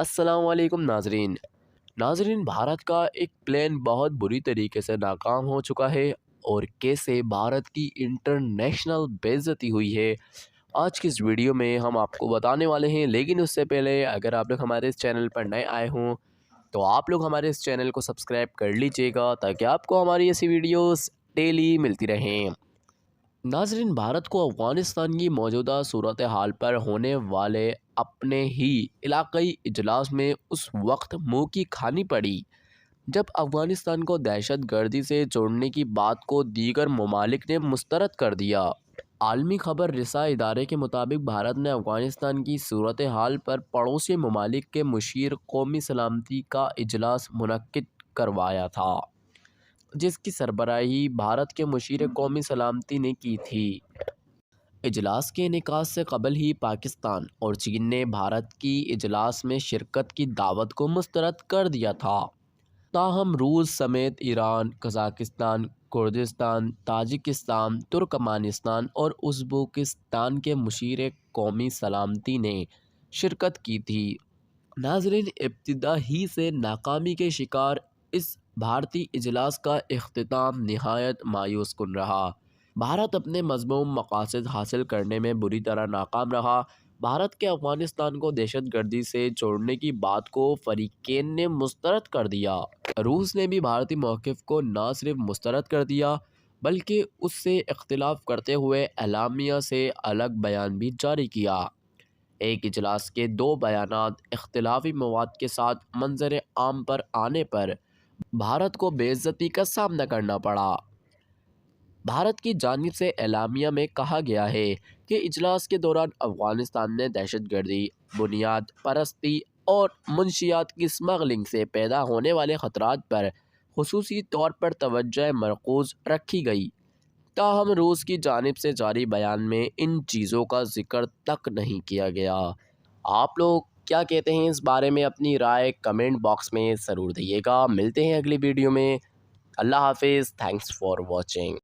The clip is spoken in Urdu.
السلام علیکم ناظرین بھارت کا ایک پلان بہت بری طریقے سے ناکام ہو چکا ہے اور کیسے بھارت کی انٹرنیشنل بے عزتی ہوئی ہے آج کی اس ویڈیو میں ہم آپ کو بتانے والے ہیں۔ لیکن اس سے پہلے اگر آپ لوگ ہمارے اس چینل پر نئے آئے ہوں تو آپ لوگ ہمارے اس چینل کو سبسکرائب کر لیجئے گا تاکہ آپ کو ہماری ایسی ویڈیوز ڈیلی ملتی رہیں۔ ناظرین، بھارت کو افغانستان کی موجودہ صورتحال پر ہونے والے اپنے ہی علاقائی اجلاس میں اس وقت منہ کی کھانی پڑی جب افغانستان کو دہشت گردی سے جوڑنے کی بات کو دیگر ممالک نے مسترد کر دیا۔ عالمی خبر رساں ادارے کے مطابق بھارت نے افغانستان کی صورتحال پر پڑوسی ممالک کے مشیر قومی سلامتی کا اجلاس منعقد کروایا تھا، جس کی سربراہی بھارت کے مشیر قومی سلامتی نے کی تھی۔ اجلاس کے انعقاد سے قبل ہی پاکستان اور چین نے بھارت کی اجلاس میں شرکت کی دعوت کو مسترد کر دیا تھا، تاہم روس سمیت Iran, Kazakhstan, Kurdistan, Tajikistan, Turkmenistan اور ازبکستان کے مشیر قومی سلامتی نے شرکت کی تھی۔ ناظرین، ابتدا ہی سے ناکامی کے شکار اس بھارتی اجلاس کا اختتام نہایت مایوس کن رہا۔ بھارت اپنے مذموم مقاصد حاصل کرنے میں بری طرح ناکام رہا۔ بھارت کے افغانستان کو دہشت گردی سے جوڑنے کی بات کو فریقین نے مسترد کر دیا۔ روس نے بھی بھارتی موقف کو نہ صرف مسترد کر دیا بلکہ اس سے اختلاف کرتے ہوئے اعلامیہ سے الگ بیان بھی جاری کیا۔ ایک اجلاس کے دو بیانات اختلافی مواد کے ساتھ منظر عام پر آنے پر بھارت کو بے عزتی کا سامنا کرنا پڑا۔ بھارت کی جانب سے اعلامیہ میں کہا گیا ہے کہ اجلاس کے دوران افغانستان نے دہشت گردی، بنیاد پرستی اور منشیات کی اسمگلنگ سے پیدا ہونے والے خطرات پر خصوصی طور پر توجہ مرکوز رکھی گئی، تاہم روس کی جانب سے جاری بیان میں ان چیزوں کا ذکر تک نہیں کیا گیا۔ آپ لوگ کیا کہتے ہیں اس بارے میں؟ اپنی رائے کمنٹ باکس میں ضرور دیجیے گا۔ ملتے ہیں اگلی ویڈیو میں۔ اللہ حافظ۔ Thanks for watching.